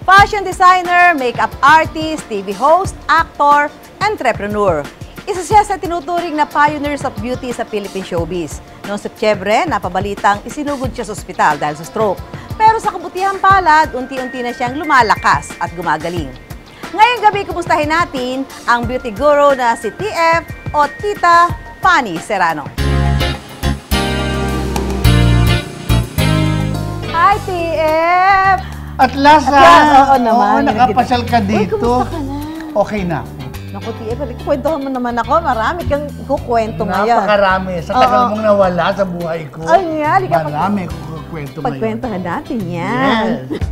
Fashion designer, makeup artist, TV host, actor, entrepreneur. Isa siya sa tinuturing na pioneers of beauty sa Philippine showbiz. Noong Setyembre, napabalitang isinugod siya sa ospital dahil sa stroke. Pero sa kabutihang palad, unti-unti na siyang lumalakas at gumagaling. Ngayong gabi, kumustahin natin ang beauty guru na si TF o Tita Fanny Serrano. Hi, TF! At last, oo naman. nakapasal ka dito. Uy, kumusta ka na? Okay na. Naku, TF, kwentuhan mo naman ako. Marami kang kukwento ngayon. Napakarami. Sa tagal mong nawala sa buhay ko. Ay, nga. Marami kukwento ngayon. Pagkwentuhan natin yan. Yes.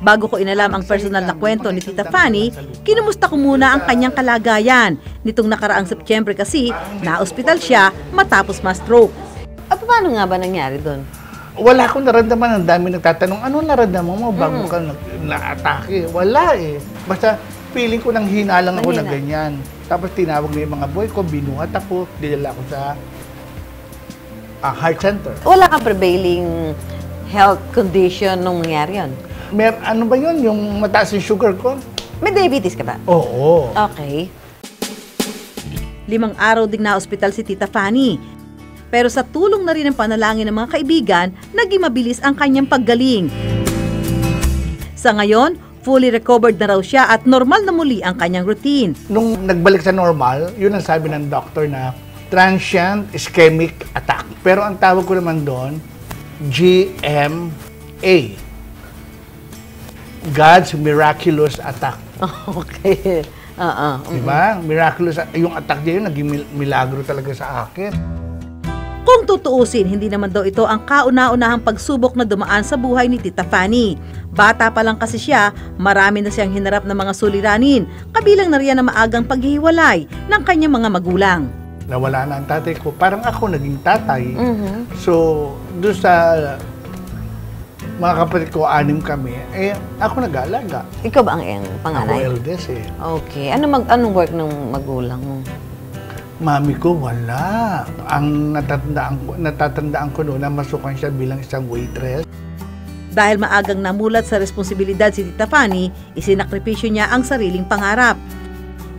Bago ko inalam ang personal na kwento ni Tita Fanny, kinumusta ko muna ang kanyang kalagayan. Nitong nakaraang Setyembre kasi, na-ospital siya matapos ma-stroke. At paano nga ba nangyari doon? Wala akong naramdaman. Ang dami nagtatanong, ano naramdaman mo bago ka na-atake? Wala eh. Basta feeling ko nang hina lang ako na ganyan. Tapos tinawag na yung mga boy ko, binuhat ako, dinala ako sa heart center. Wala kang prevailing health condition nung nangyari yun? Ano ba yun? Yung mataas yung sugar ko? May diabetes ka ba? Oo. Okay. 5 araw ding na-ospital si Tita Fanny. Pero sa tulong na rin ng panalangin ng mga kaibigan, naging mabilis ang kanyang paggaling. Sa ngayon, fully recovered na raw siya at normal na muli ang kanyang routine. Nung nagbalik sa normal, yun ang sabi ng doctor na transient ischemic attack. Pero ang tawag ko naman doon, GMA. God's miraculous attack. Okay. Diba? Miraculous, yung attack niya yun, naging milagro talaga sa akin. Kung tutuusin, hindi naman daw ito ang kauna-unahang pagsubok na dumaan sa buhay ni Tita Fanny. Bata pa lang kasi siya, marami na siyang hinarap ng mga suliranin, kabilang na riyan ang maagang paghihiwalay ng kanyang mga magulang. Nawala na ang tatay ko, parang ako naging tatay. So, doon sa mga kapatid ko, 6 kami, ako nag-aalaga. Ikaw ba ang panganay? Ako eldest eh. Okay. Anong work ng magulang mo? Mami ko, wala. Ang natatandaan ko noon na masukan siya bilang isang waitress. Dahil maagang namulat sa responsibilidad si Tita Fanny, isinakripisyo niya ang sariling pangarap.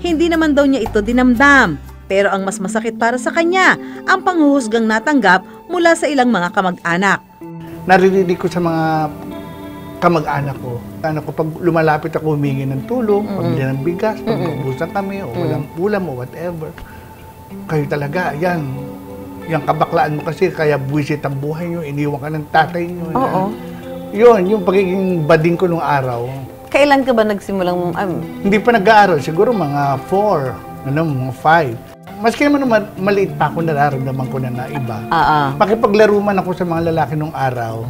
Hindi naman daw niya ito dinamdam, pero ang mas masakit para sa kanya, ang panghuhusgang natanggap mula sa ilang mga kamag-anak. Naririnig ko sa mga kamag-anak ko. Pag lumalapit ako humingi ng tulong, pabili ng bigas, pag naubusan kami, o walang ulam o whatever. Kayo talaga, yan. Yung kabaklaan mo kasi, kaya buwisit ang buhay nyo, iniwan ka ng tatay nyo. Oo. Yun, yung pagiging bading ko nung araw. Kailan ka ba nagsimulang... Hindi pa nag-aaral, siguro mga 4, mga 5. Maski naman maliit pa ako, nararamdaman ko na iba. Pakipaglaro man ako sa mga lalaki nung araw,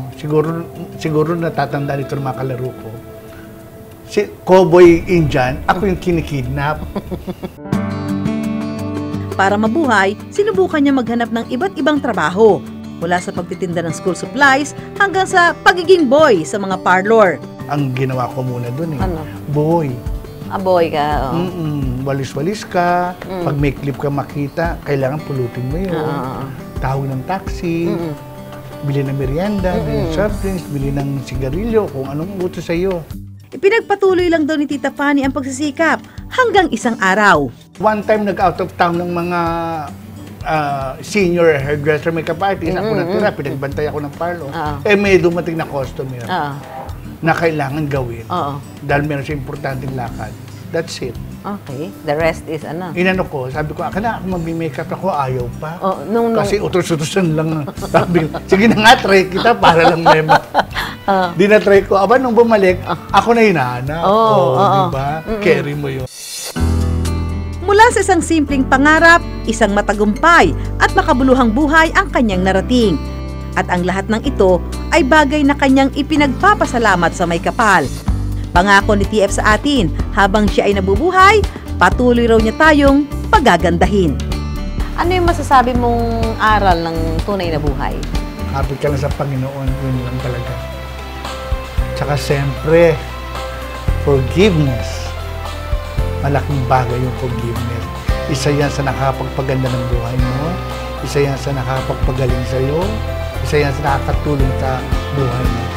siguro natatanda dito ng mga kalaro ko. Si Cowboy Indian, ako yung kinikidnap. Para mabuhay, sinubukan niya maghanap ng iba't ibang trabaho. Mula sa pagtitinda ng school supplies hanggang sa pagiging boy sa mga parlor. Ang ginawa ko muna dun Ano? Boy. Boy ka, Walis-walis ka. Pag may clip ka makita, kailangan pulutin mo yun. Tawag ng taxi. Bili ng merienda, bili ng soft drinks, bili ng sigarilyo, kung anong gusto sa'yo. Ipinagpatuloy lang daw ni Tita Fanny ang pagsisikap hanggang isang araw. One time nag-out of town ng mga senior hairdresser makeup artist. Ako natira, pinagbantay ako ng parlor. May dumating na customer na kailangan gawin. Dahil meron siya importanteng lakad. That's it. Okay. The rest is ano? Inano ko, sabi ko, ako mag-makeup ako, ayaw pa. Nung Kasi utos-utosan lang. Sabi, sige na nga, try kita para lang memo. Di na-try ko. Aba, nung bumalik, ako na hinahanap. Diba? Carry mo yun. Mula sa isang simpleng pangarap, isang matagumpay at makabuluhang buhay ang kanyang narating. At ang lahat ng ito ay bagay na kanyang ipinagpapasalamat sa may kapal. Pangako ni TF sa atin, habang siya ay nabubuhay, patuloy raw niya tayong pagagandahin. Ano yung masasabi mong aral ng tunay na buhay? Kapit ka lang sa Panginoon, yun lang talaga. Tsaka siyempre, forgiveness. Malaking bagay yung forgiveness. Isa yan sa nakakapagpaganda ng buhay mo. Isa yan sa nakakapagpagaling sa'yo. Isa yan sa nakakatulong sa buhay mo.